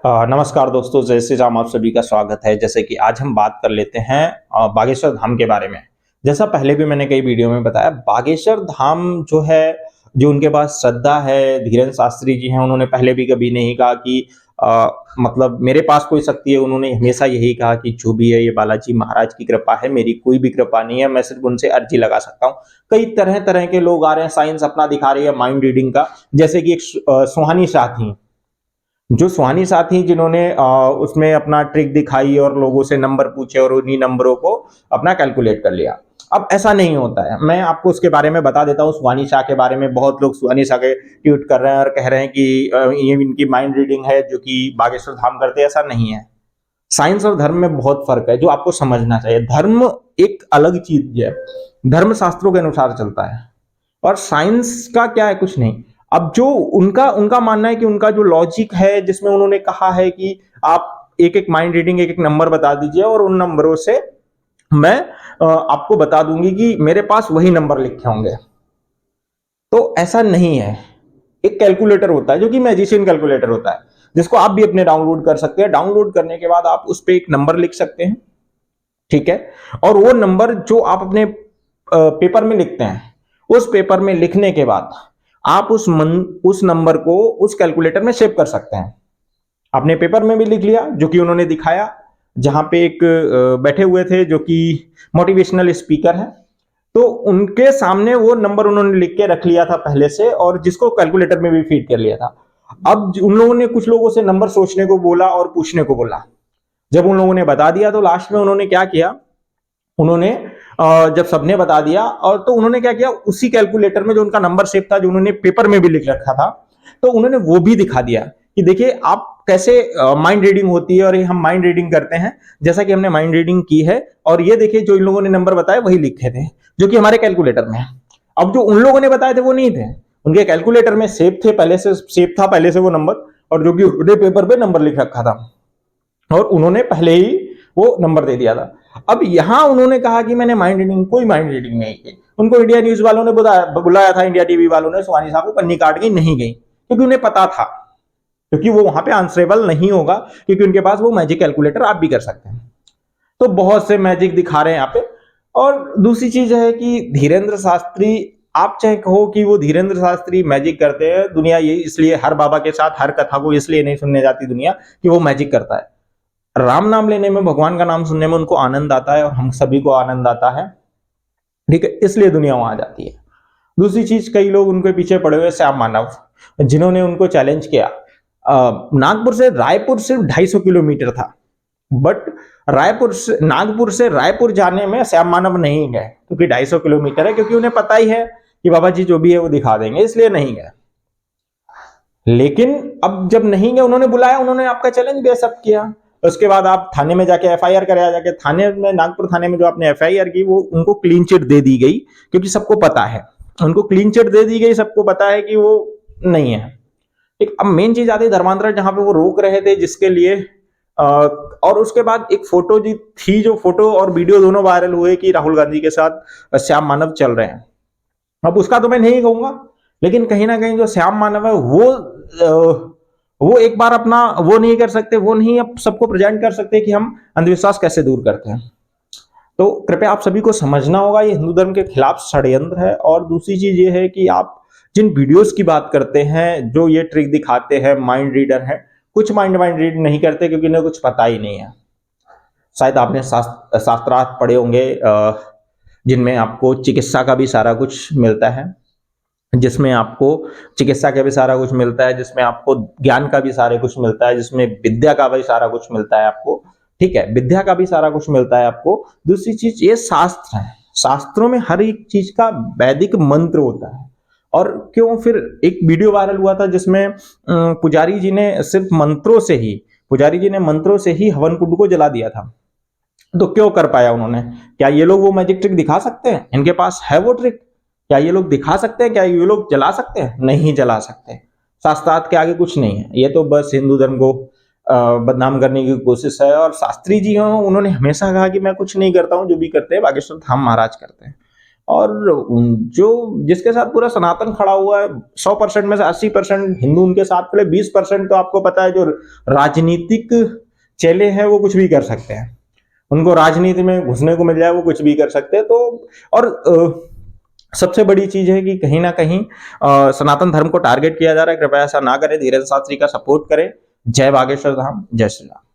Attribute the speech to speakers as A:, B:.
A: नमस्कार दोस्तों, जय श्री राम। आप सभी का स्वागत है। जैसे कि आज हम बात कर लेते हैं बागेश्वर धाम के बारे में। जैसा पहले भी मैंने कई वीडियो में बताया, बागेश्वर धाम जो है, जो उनके पास श्रद्धा है, धीरेन्द्र शास्त्री जी हैं, उन्होंने पहले भी कभी नहीं कहा कि मतलब मेरे पास कोई शक्ति है। उन्होंने हमेशा यही कहा कि जो भी है ये बालाजी महाराज की कृपा है, मेरी कोई भी कृपा नहीं है, मैं सिर्फ उनसे अर्जी लगा सकता हूँ। कई तरह तरह के लोग आ रहे हैं, साइंस अपना दिखा रही है माइंड रीडिंग का। जैसे कि एक सुहानी शाह थी, जो सुहानी साथी जिन्होंने उसमें अपना ट्रिक दिखाई और लोगों से नंबर पूछे और उन्हीं नंबरों को अपना कैलकुलेट कर लिया। अब ऐसा नहीं होता है, मैं आपको उसके बारे में बता देता हूँ। सुहानी शाह के बारे में बहुत लोग सुहानी शाह के ट्वीट कर रहे हैं और कह रहे हैं कि ये इनकी माइंड रीडिंग है जो कि बागेश्वर धाम करते हैं। ऐसा नहीं है। साइंस और धर्म में बहुत फर्क है, जो आपको समझना चाहिए। धर्म एक अलग चीज है, धर्म शास्त्रों के अनुसार चलता है, और साइंस का क्या है, कुछ नहीं। अब जो उनका उनका मानना है कि उनका जो लॉजिक है, जिसमें उन्होंने कहा है कि आप एक एक माइंड रीडिंग, एक एक नंबर बता दीजिए और उन नंबरों से मैं आपको बता दूंगी कि मेरे पास वही नंबर लिखे होंगे। तो ऐसा नहीं है। एक कैलकुलेटर होता है जो कि मैजिशियन कैलकुलेटर होता है, जिसको आप भी अपने डाउनलोड कर सकते हैं। डाउनलोड करने के बाद आप उस पर एक नंबर लिख सकते हैं, ठीक है। और वो नंबर जो आप अपने पेपर में लिखते हैं, उस पेपर में लिखने के बाद आप उस नंबर को उस कैलकुलेटर में सेव कर सकते हैं। अपने पेपर में भी लिख लिया, जो कि उन्होंने दिखाया, जहां पे एक बैठे हुए थे जो कि मोटिवेशनल स्पीकर है। तो उनके सामने वो नंबर उन्होंने लिख के रख लिया था पहले से, और जिसको कैलकुलेटर में भी फीड कर लिया था। अब उन लोगों ने कुछ लोगों से नंबर सोचने को बोला और पूछने को बोला। जब उन लोगों ने बता दिया तो लास्ट में उन्होंने क्या किया, उन्होंने जब सबने बता दिया, और तो उन्होंने क्या किया, उसी कैलकुलेटर में जो उनका नंबर सेव था, जो उन्होंने पेपर में भी लिख रखा था, तो उन्होंने वो भी दिखा दिया कि देखिए आप कैसे माइंड रीडिंग होती है, और ये हम माइंड रीडिंग करते हैं जैसा कि हमने माइंड रीडिंग की है। और ये देखिए जो इन लोगों ने नंबर बताए वही लिखे थे, जो कि हमारे कैलकुलेटर में है। अब जो उन लोगों ने बताए थे वो नहीं थे, उनके कैलकुलेटर में सेव थे, पहले से सेव था पहले से वो नंबर, और जो कि उन्होंने पेपर पे नंबर लिख रखा था, और उन्होंने पहले ही वो नंबर दे दिया था। अब यहां उन्होंने कहा कि मैंने माइंड रीडिंग, कोई माइंड रीडिंग नहीं की। उनको इंडिया न्यूज वालों ने बुलाया था, इंडिया टीवी वालों ने, सुहानी साहब को पन्नी काट गई, नहीं गई, क्योंकि उन्हें पता था, क्योंकि वो वहां पे आंसरेबल नहीं होगा, क्योंकि उनके पास वो मैजिक कैलकुलेटर आप भी कर सकते हैं। तो बहुत से मैजिक दिखा रहे हैं यहाँ पे। और दूसरी चीज है कि धीरेन्द्र शास्त्री, आप चाहे कहो कि वो धीरेन्द्र शास्त्री मैजिक करते हैं, दुनिया ये इसलिए हर बाबा के साथ हर कथा को इसलिए नहीं सुनने जाती दुनिया कि वो मैजिक करता है। राम नाम लेने में, भगवान का नाम सुनने में उनको आनंद आता है, और हम सभी को आनंद आता है, ठीक है, इसलिए दुनिया वहां जाती है। दूसरी चीज, कई लोग उनके पीछे पड़े हुए श्याम मानव, जिन्होंने उनको चैलेंज किया। नागपुर से रायपुर सिर्फ 250 किलोमीटर था, बट नागपुर से रायपुर जाने में श्याम मानव नहीं गए, क्योंकि 250 किलोमीटर है, क्योंकि उन्हें पता ही है कि बाबा जी जो भी है वो दिखा देंगे, इसलिए नहीं गए। लेकिन अब जब नहीं गए, उन्होंने बुलाया, उन्होंने आपका चैलेंज भी एक्सेप्ट किया। उसके बाद आप थाने में जाके एफआईआर कराया, जाके थाने में, नागपुर थाने में जो आपने एफआईआर की, वो उनको क्लीन चिट दे दी गई, क्योंकि सबको पता है, उनको क्लीन चिट दे दी गई, सबको पता है कि वो नहीं है। एक अब मेन चीज आती है धर्मांतरण, जहां पे वो रोक रहे थे, जिसके लिए और उसके बाद एक फोटो जी थी, जो फोटो और वीडियो दोनों वायरल हुए कि राहुल गांधी के साथ श्याम मानव चल रहे हैं। अब उसका तो मैं नहीं कहूंगा, लेकिन कहीं ना कहीं जो श्याम मानव है वो एक बार अपना वो नहीं कर सकते, वो नहीं अब सबको प्रेजेंट कर सकते कि हम अंधविश्वास कैसे दूर करते हैं। तो कृपया आप सभी को समझना होगा, ये हिंदू धर्म के खिलाफ षड्यंत्र है। और दूसरी चीज ये है कि आप जिन वीडियोस की बात करते हैं, जो ये ट्रिक दिखाते हैं, माइंड रीडर है, कुछ माइंड रीड नहीं करते, क्योंकि इन्हें कुछ पता ही नहीं है। शायद आपने शास्त्रार्थ पढ़े होंगे, जिनमें आपको चिकित्सा का भी सारा कुछ मिलता है, जिसमें आपको चिकित्सा का भी सारा कुछ मिलता है, जिसमें आपको ज्ञान का भी सारा कुछ मिलता है, जिसमें विद्या का भी सारा कुछ मिलता है आपको, ठीक है, विद्या का भी सारा कुछ मिलता है आपको। दूसरी चीज, ये शास्त्र है, शास्त्रों में हर एक चीज का वैदिक मंत्र होता है। और क्यों फिर एक वीडियो वायरल हुआ था जिसमें पुजारी जी ने सिर्फ मंत्रों से ही हवन कुंड को जला दिया था। तो क्यों कर पाया उन्होंने? क्या ये लोग वो मैजिक ट्रिक दिखा सकते हैं? इनके पास है वो ट्रिक? क्या ये लोग दिखा सकते हैं? क्या ये लोग जला सकते हैं? नहीं जला सकते। शास्त्रार्थ के आगे कुछ नहीं है। ये तो बस हिंदू धर्म को बदनाम करने की कोशिश है। और शास्त्री जी हों, उन्होंने हमेशा कहा कि मैं कुछ नहीं करता हूं, जो भी करते हैं बागेश्वर धाम महाराज करते हैं। और जो जिसके साथ पूरा सनातन खड़ा हुआ है, 100% में से 80% हिंदू उनके साथ खड़े, 20% तो आपको पता है जो राजनीतिक चेले हैं वो कुछ भी कर सकते हैं, उनको राजनीति में घुसने को मिल जाए वो कुछ भी कर सकते हैं। तो और सबसे बड़ी चीज है कि कहीं ना कहीं सनातन धर्म को टारगेट किया जा रहा है। कृपया ऐसा ना करें, धीरेन्द्र शास्त्री का सपोर्ट करें। जय बागेश्वर धाम, जय श्री राम।